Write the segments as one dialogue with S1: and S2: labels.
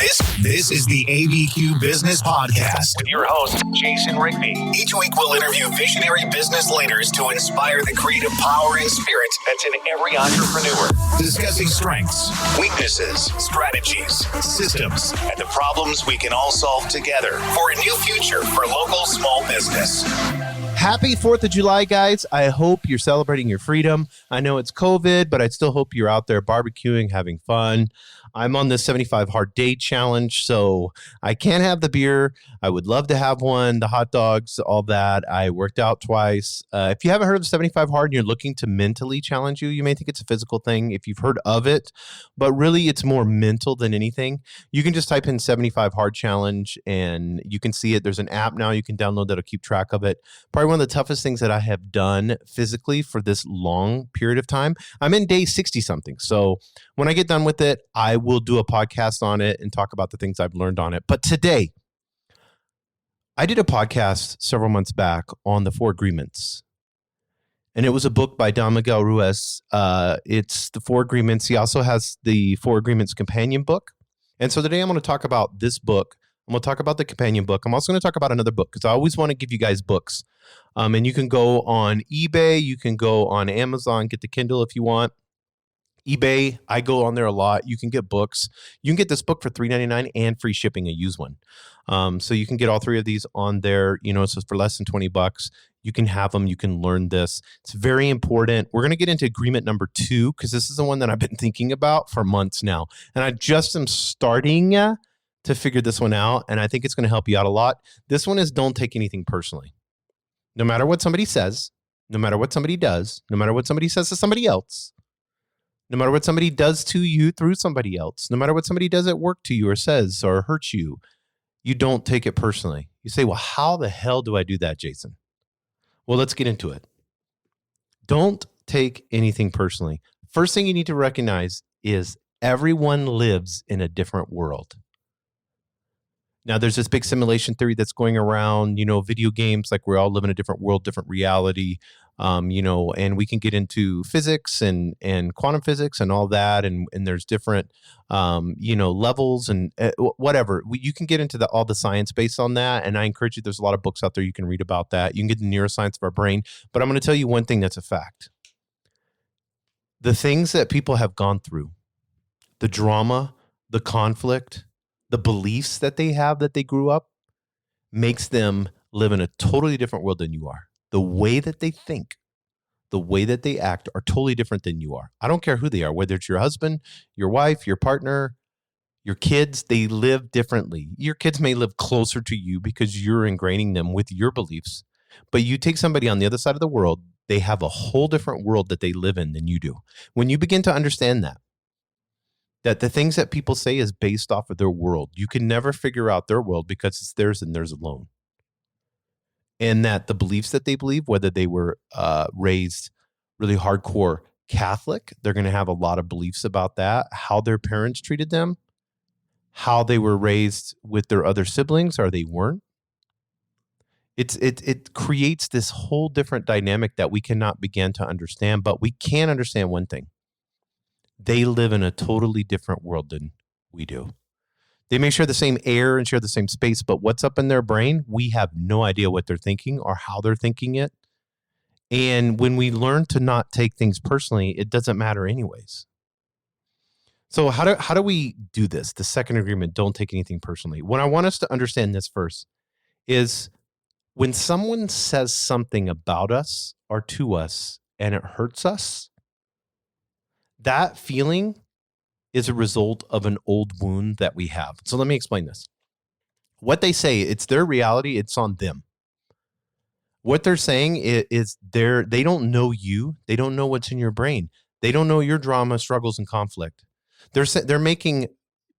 S1: This is the ABQ Business Podcast with your host, Jason Rigby. Each week we'll interview visionary business leaders to inspire the creative power and spirit that's in every entrepreneur. Discussing strengths, weaknesses, strategies, systems, and the problems we can all solve together for a new future for local small business.
S2: Happy 4th of July, guys. I hope you're celebrating your freedom. I know it's COVID, but I still hope you're out there barbecuing, having fun. I'm on this 75 hard day challenge, so I can't have the beer. I would love to have one, the hot dogs, all that. I worked out twice. If you haven't heard of 75 hard and you're looking to mentally challenge you may think it's a physical thing if you've heard of it, but really it's more mental than anything. You can just type in 75 hard challenge and you can see it. There's an app now you can download that'll keep track of it. Probably one of the toughest things that I have done physically for this long period of time. I'm in day 60 something. So when I get done with it, I will do a podcast on it and talk about the things I've learned on it. But today, I did a podcast several months back on the 4 Agreements. And it was a book by Don Miguel Ruiz. It's the 4 Agreements. He also has the 4 Agreements companion book. And so today I'm going to talk about this book. I'm going to talk about the companion book. I'm also going to talk about another book because I always want to give you guys books. And you can go on eBay. You can go on Amazon, get the Kindle if you want. eBay, I go on there a lot. You can get books. You can get this book for $3.99 and free shipping, a used one. So you can get all 3 of these on there. So for less than $20. You can have them. You can learn this. It's very important. We're going to get into agreement number 2 because this is the one that I've been thinking about for months now. And I just am starting to figure this one out. And I think it's going to help you out a lot. This one is don't take anything personally. No matter what somebody says, no matter what somebody does, no matter what somebody says to somebody else, no matter what somebody does to you through somebody else, no matter what somebody does at work to you or says or hurts you, you don't take it personally. You say, well, how the hell do I do that, Jason? Well, let's get into it. Don't take anything personally. First thing you need to recognize is everyone lives in a different world. Now, there's this big simulation theory that's going around, video games, like we all live in a different world, different reality, and we can get into physics and quantum physics and all that. And there's different, levels and whatever. You can get into all the science based on that. And I encourage you, there's a lot of books out there you can read about that. You can get the neuroscience of our brain. But I'm going to tell you one thing that's a fact. The things that people have gone through, the drama, the conflict, the beliefs that they have that they grew up makes them live in a totally different world than you are. The way that they think, the way that they act are totally different than you are. I don't care who they are, whether it's your husband, your wife, your partner, your kids, they live differently. Your kids may live closer to you because you're ingraining them with your beliefs. But you take somebody on the other side of the world, they have a whole different world that they live in than you do. When you begin to understand that the things that people say is based off of their world. You can never figure out their world because it's theirs and theirs alone. And that the beliefs that they believe, whether they were raised really hardcore Catholic, they're going to have a lot of beliefs about that, how their parents treated them, how they were raised with their other siblings or they weren't. It creates this whole different dynamic that we cannot begin to understand, but we can understand one thing. They live in a totally different world than we do. They may share the same air and share the same space, but what's up in their brain, we have no idea what they're thinking or how they're thinking it. And when we learn to not take things personally, it doesn't matter anyways. So how do we do this? The second agreement, don't take anything personally. What I want us to understand this first is when someone says something about us or to us and it hurts us, that feeling is a result of an old wound that we have. So let me explain this. What they say, it's their reality. It's on them. What they're saying is they don't know you. They don't know what's in your brain. They don't know your drama, struggles, and conflict. They're making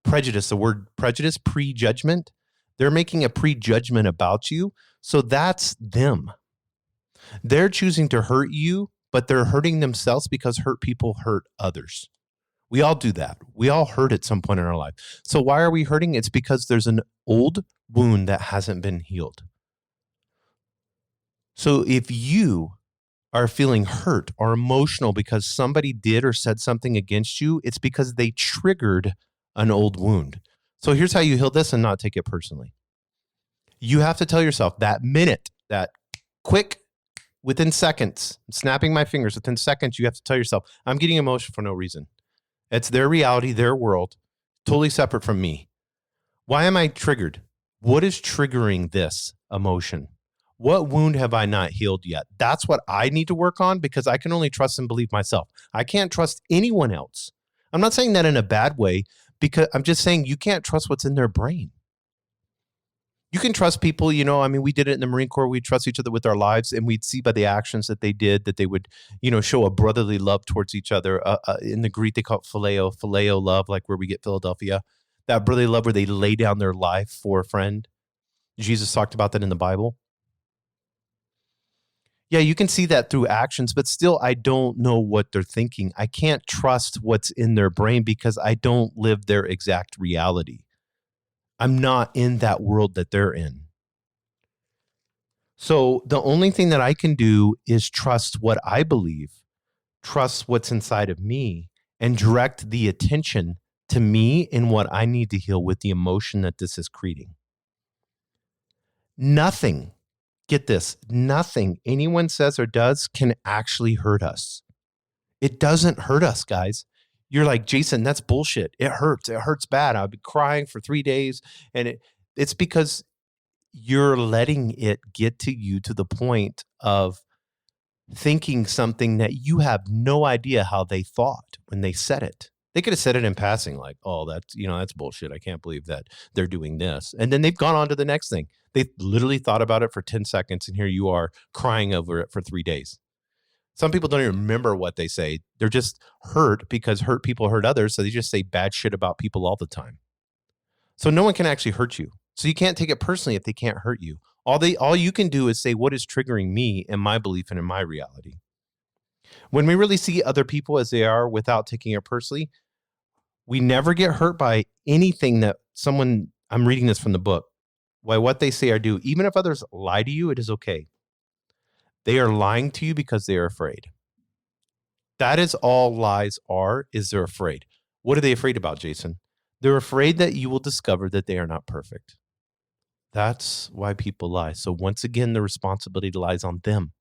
S2: prejudice, the word prejudice, prejudgment. They're making a prejudgment about you. So that's them. They're choosing to hurt you, but they're hurting themselves because hurt people hurt others. We all do that. We all hurt at some point in our life. So why are we hurting? It's because there's an old wound that hasn't been healed. So if you are feeling hurt or emotional because somebody did or said something against you, it's because they triggered an old wound. So here's how you heal this and not take it personally. You have to tell yourself that minute, that quick, within seconds, snapping my fingers, within seconds, you have to tell yourself, I'm getting emotional for no reason. It's their reality, their world, totally separate from me. Why am I triggered? What is triggering this emotion? What wound have I not healed yet? That's what I need to work on, because I can only trust and believe myself. I can't trust anyone else. I'm not saying that in a bad way, because I'm just saying you can't trust what's in their brain. You can trust people, we did it in the Marine Corps. We'd trust each other with our lives, and we'd see by the actions that they did that they would, show a brotherly love towards each other. In the Greek, they call it phileo love, like where we get Philadelphia. That brotherly love where they lay down their life for a friend. Jesus talked about that in the Bible. Yeah, you can see that through actions, but still, I don't know what they're thinking. I can't trust what's in their brain because I don't live their exact reality. I'm not in that world that they're in. So the only thing that I can do is trust what I believe, trust what's inside of me, and direct the attention to me and what I need to heal with the emotion that this is creating. Nothing, get this, nothing anyone says or does can actually hurt us. It doesn't hurt us, guys. You're like, Jason, that's bullshit. It hurts. It hurts bad. I've been crying for 3 days. And it's because you're letting it get to you to the point of thinking something that you have no idea how they thought when they said it. They could have said it in passing, like, oh, that's bullshit. I can't believe that they're doing this. And then they've gone on to the next thing. They literally thought about it for 10 seconds, and here you are crying over it for 3 days. Some people don't even remember what they say. They're just hurt because hurt people hurt others. So they just say bad shit about people all the time. So no one can actually hurt you. So you can't take it personally if they can't hurt you. All you can do is say, what is triggering me and my belief and in my reality? When we really see other people as they are without taking it personally, we never get hurt by anything that someone, I'm reading this from the book, by what they say or do. Even if others lie to you, it is okay. They are lying to you because they are afraid. That is all lies are, is they're afraid. What are they afraid about, Jason? They're afraid that you will discover that they are not perfect. That's why people lie. So once again, the responsibility lies on them.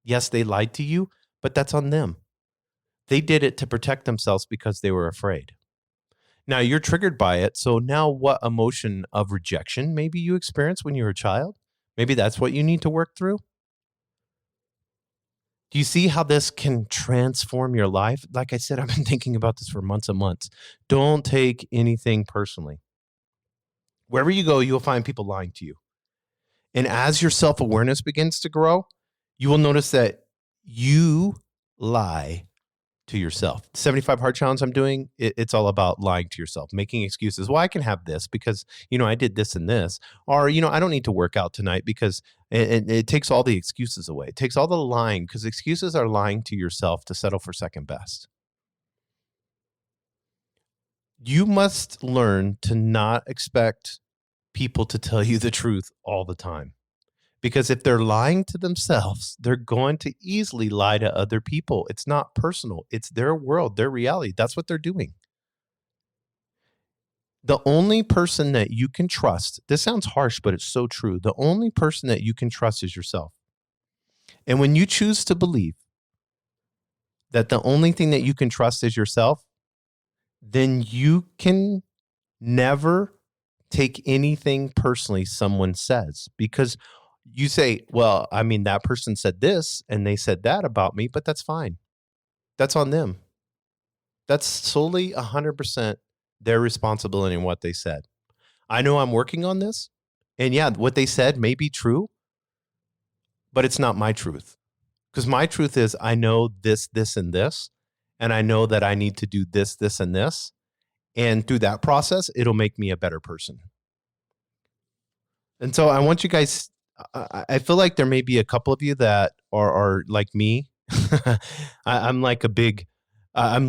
S2: Yes, they lied to you, but that's on them. They did it to protect themselves because they were afraid. Now you're triggered by it. So now what emotion of rejection maybe you experienced when you were a child? Maybe that's what you need to work through. Do you see how this can transform your life? Like I said, I've been thinking about this for months and months. Don't take anything personally. Wherever you go, you'll find people lying to you. And as your self-awareness begins to grow, you will notice that you lie to yourself. 75 Hard Challenge I'm doing, it's all about lying to yourself, making excuses. Well, I can have this because, I did this and this. Or, I don't need to work out tonight because it takes all the excuses away. It takes all the lying, because excuses are lying to yourself to settle for second best. You must learn to not expect people to tell you the truth all the time. Because if they're lying to themselves, they're going to easily lie to other people. It's not personal. It's their world, their reality. That's what they're doing. The only person that you can trust, this sounds harsh, but it's so true. The only person that you can trust is yourself. And when you choose to believe that the only thing that you can trust is yourself, then you can never take anything personally someone says, because you say, well, that person said this and they said that about me, but that's fine. That's on them. That's solely 100% their responsibility in what they said. I know I'm working on this, and yeah, what they said may be true, but it's not my truth. Because my truth is I know this, this, and this, and I know that I need to do this, this, and this. And through that process, it'll make me a better person. And so I want you guys, I feel like there may be a couple of you that are like me. I'm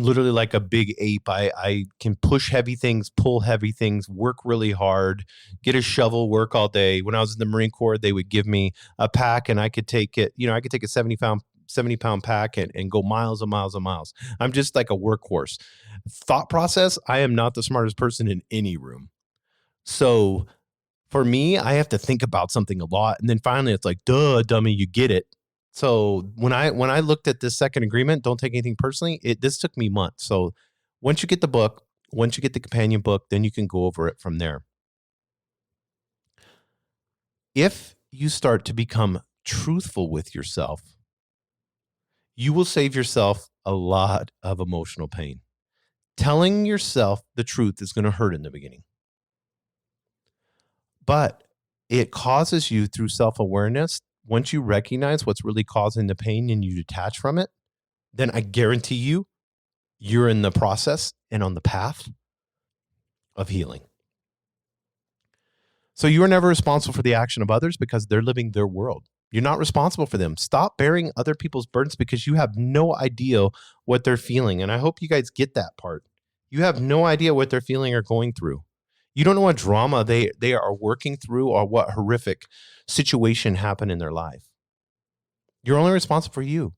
S2: literally like a big ape. I can push heavy things, pull heavy things, work really hard, get a shovel, work all day. When I was in the Marine Corps, they would give me a pack and I could take it, I could take a 70-pound pack and go miles and miles and miles. I'm just like a workhorse. Thought process, I am not the smartest person in any room. So for me, I have to think about something a lot. And then finally it's like, duh, dummy, you get it. So when I looked at this second agreement, don't take anything personally, this took me months. So once you get the book, once you get the companion book, then you can go over it from there. If you start to become truthful with yourself, you will save yourself a lot of emotional pain. Telling yourself the truth is going to hurt in the beginning, but it causes you through self-awareness. Once you recognize what's really causing the pain and you detach from it, then I guarantee you, you're in the process and on the path of healing. So you are never responsible for the action of others because they're living their world. You're not responsible for them. Stop bearing other people's burdens because you have no idea what they're feeling. And I hope you guys get that part. You have no idea what they're feeling or going through. You don't know what drama they are working through or what horrific situation happened in their life. You're only responsible for you.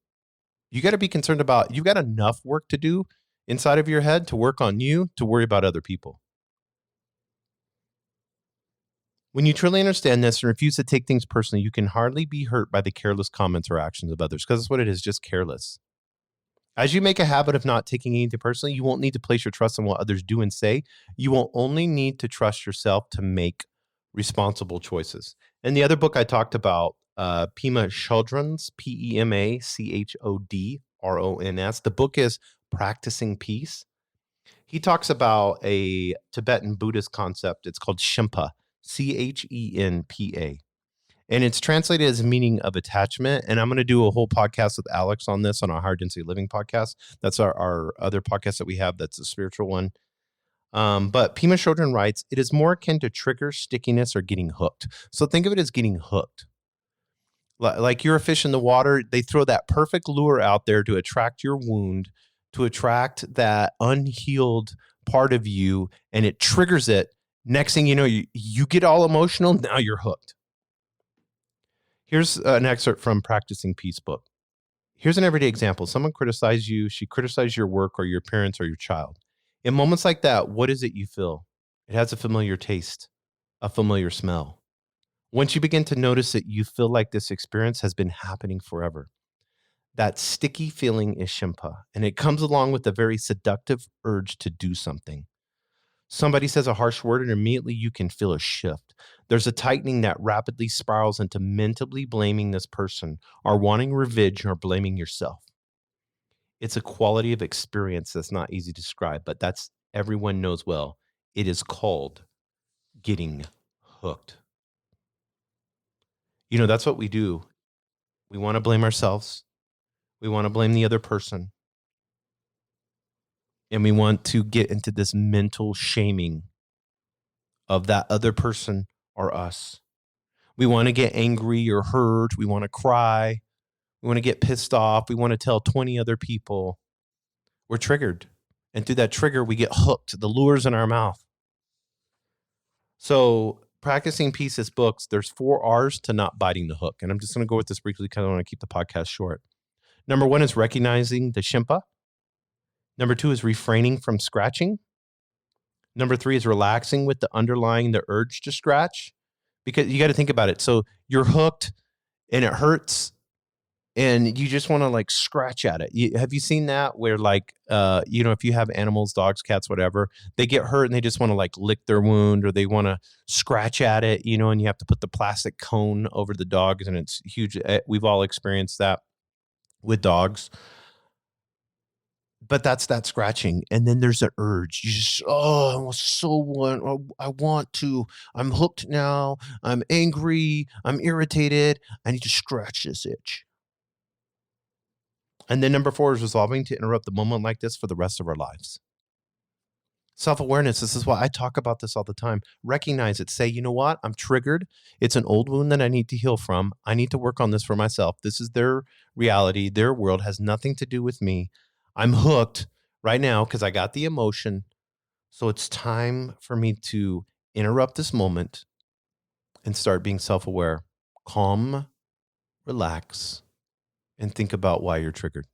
S2: You got to be concerned about, you've got enough work to do inside of your head to work on you, to worry about other people. When you truly understand this and refuse to take things personally, you can hardly be hurt by the careless comments or actions of others, because that's what it is, just careless. As you make a habit of not taking anything personally, you won't need to place your trust in what others do and say. You will only need to trust yourself to make responsible choices. And the other book I talked about, Pema Chodron's, Pemachodrons, the book is Practicing Peace. He talks about a Tibetan Buddhist concept. It's called Shimpa, Chenpa. And it's translated as meaning of attachment. And I'm going to do a whole podcast with Alex on this on our Higher Density Living podcast. That's our other podcast that we have. That's a spiritual one. But Pema Chodron writes, it is more akin to trigger, stickiness, or getting hooked. So think of it as getting hooked. Like you're a fish in the water. They throw that perfect lure out there to attract your wound, to attract that unhealed part of you, and it triggers it. Next thing you know, you get all emotional. Now you're hooked. Here's an excerpt from Practicing Peace book. Here's an everyday example. Someone criticized you. She criticized your work or your parents or your child. In moments like that, what is it you feel? It has a familiar taste, a familiar smell. Once you begin to notice it, you feel like this experience has been happening forever. That sticky feeling is Shimpa, and it comes along with a very seductive urge to do something. Somebody says a harsh word and immediately you can feel a shift. There's a tightening that rapidly spirals into mentally blaming this person or wanting revenge or blaming yourself. It's a quality of experience that's not easy to describe, but that's everyone knows well. It is called getting hooked. You know, that's what we do. We want to blame ourselves. We want to blame the other person. And we want to get into this mental shaming of that other person or us. We want to get angry or hurt. We want to cry. We want to get pissed off. We want to tell 20 other people. We're triggered. And through that trigger, we get hooked. The lure's in our mouth. So Practicing Peace is books. There's 4 R's to not biting the hook. And I'm just going to go with this briefly because I want to keep the podcast short. Number 1 is recognizing the Shimpa. Number 2 is refraining from scratching. Number 3 is relaxing with the underlying the urge to scratch, because you got to think about it. So you're hooked and it hurts and you just want to like scratch at it. Have you seen that where like, if you have animals, dogs, cats, whatever, they get hurt and they just want to like lick their wound or they want to scratch at it, and you have to put the plastic cone over the dogs and it's huge. We've all experienced that with dogs. But that's that scratching. And then there's an urge. You just, I want to, I'm hooked now. I'm angry. I'm irritated. I need to scratch this itch. And then number 4 is resolving to interrupt the moment like this for the rest of our lives. Self-awareness. This is why I talk about this all the time. Recognize it. Say, you know what? I'm triggered. It's an old wound that I need to heal from. I need to work on this for myself. This is their reality. Their world has nothing to do with me. I'm hooked right now because I got the emotion. So it's time for me to interrupt this moment and start being self-aware. Calm, relax, and think about why you're triggered.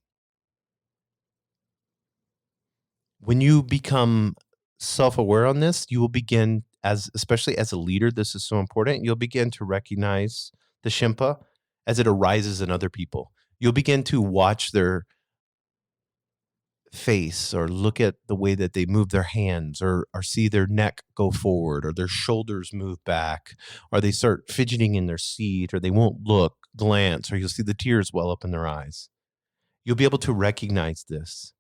S2: When you become self-aware on this, you will begin especially as a leader, this is so important. You'll begin to recognize the Shimpa as it arises in other people. You'll begin to watch their face or look at the way that they move their hands or see their neck go forward or their shoulders move back or they start fidgeting in their seat or they won't look, glance, or you'll see the tears well up in their eyes. You'll be able to recognize this.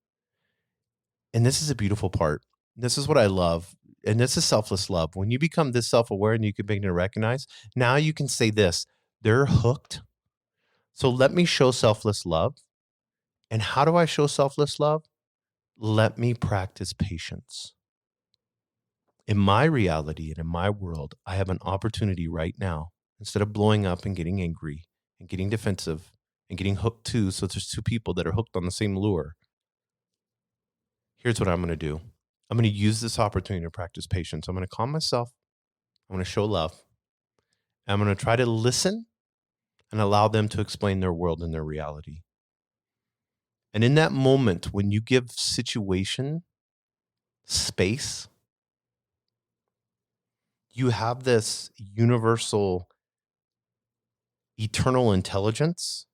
S2: And this is a beautiful part. This is what I love. And this is selfless love. When you become this self-aware and you can begin to recognize, now you can say this, they're hooked. So let me show selfless love. And how do I show selfless love? Let me practice patience. In my reality and in my world, I have an opportunity right now, instead of blowing up and getting angry and getting defensive and getting hooked too, so there's two people that are hooked on the same lure. Here's what I'm going to do. I'm going to use this opportunity to practice patience. I'm going to calm myself. I'm going to show love. And I'm going to try to listen and allow them to explain their world and their reality. And in that moment, when you give situation space, you have this universal, eternal intelligence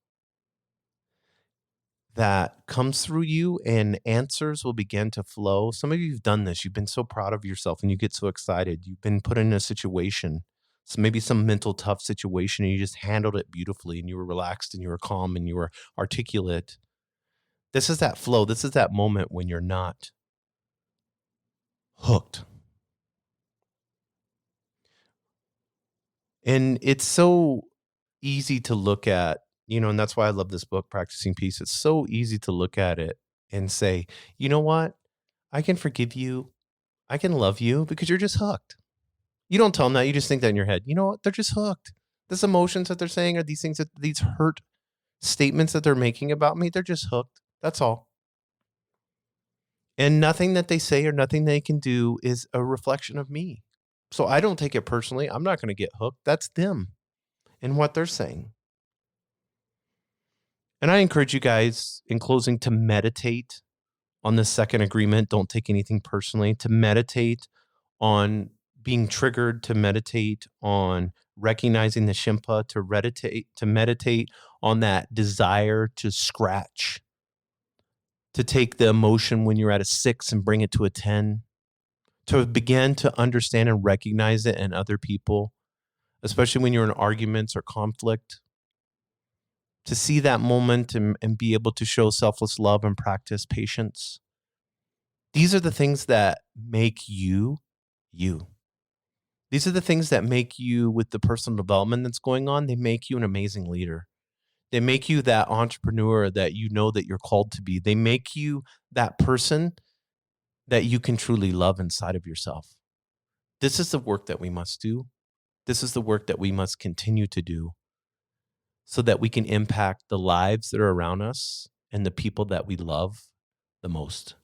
S2: that comes through you and answers will begin to flow. Some of you have done this. You've been so proud of yourself and you get so excited. You've been put in a situation, so maybe some mental tough situation, and you just handled it beautifully and you were relaxed and you were calm and you were articulate. This is that flow. This is that moment when you're not hooked. And it's so easy to look at, and that's why I love this book, Practicing Peace. It's so easy to look at it and say, you know what? I can forgive you. I can love you because you're just hooked. You don't tell them that. You just think that in your head. You know what? They're just hooked. These emotions that they're saying are these things that these hurt statements that they're making about me. They're just hooked. That's all. And nothing that they say or nothing they can do is a reflection of me. So I don't take it personally. I'm not going to get hooked. That's them and what they're saying. And I encourage you guys in closing to meditate on the second agreement. Don't take anything personally. To meditate on being triggered, to meditate on recognizing the Shimpa, to meditate on that desire to scratch, to take the emotion when you're at a 6 and bring it to a 10, to begin to understand and recognize it in other people, especially when you're in arguments or conflict, to see that moment and be able to show selfless love and practice patience. These are the things that make you, you. These are the things that make you, with the personal development that's going on, they make you an amazing leader. They make you that entrepreneur that you know that you're called to be. They make you that person that you can truly love inside of yourself. This is the work that we must do. This is the work that we must continue to do so that we can impact the lives that are around us and the people that we love the most.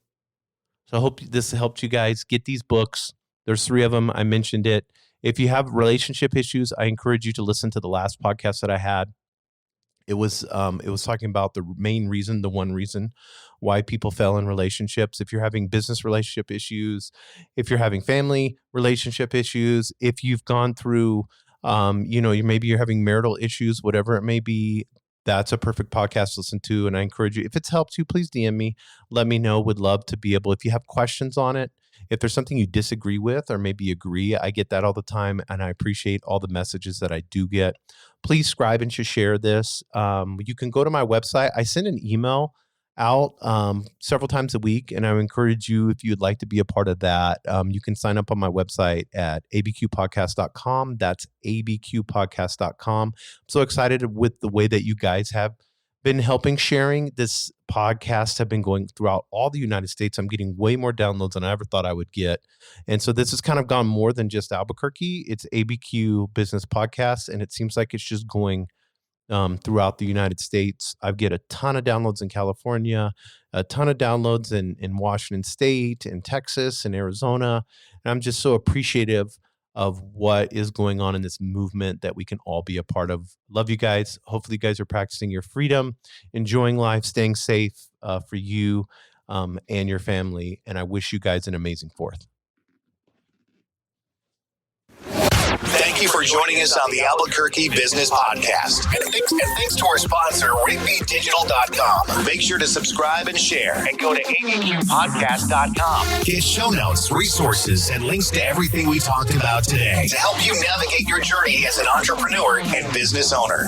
S2: So I hope this helped you guys get these books. There's 3 of them. I mentioned it. If you have relationship issues, I encourage you to listen to the last podcast that I had. It was talking about the one reason why people fail in relationships. If you're having business relationship issues, if you're having family relationship issues, if you've gone through, maybe you're having marital issues, whatever it may be, that's a perfect podcast to listen to. And I encourage you, if it's helped you, please DM me. Let me know. Would love to be able, if you have questions on it, if there's something you disagree with or maybe agree, I get that all the time. And I appreciate all the messages that I do get. Please subscribe and just share this. You can go to my website. I send an email out several times a week, and I would encourage you, if you'd like to be a part of that, you can sign up on my website at abqpodcast.com. That's abqpodcast.com. I'm so excited with the way that you guys have been helping sharing this podcast, have been going throughout all the United States. I'm getting way more downloads than I ever thought I would get. And so this has kind of gone more than just Albuquerque. It's ABQ Business Podcast, and it seems like it's just going throughout the United States. I get a ton of downloads in California, a ton of downloads in Washington State, in Texas, and Arizona. And I'm just so appreciative of what is going on in this movement that we can all be a part of. Love you guys. Hopefully you guys are practicing your freedom, enjoying life, staying safe for you and your family. And I wish you guys an amazing 4th.
S1: Thank you for joining us on the Albuquerque Business Podcast. And thanks to our sponsor, RigbyDigital.com. Make sure to subscribe and share, and go to abqpodcast.com. Get show notes, resources, and links to everything we talked about today to help you navigate your journey as an entrepreneur and business owner.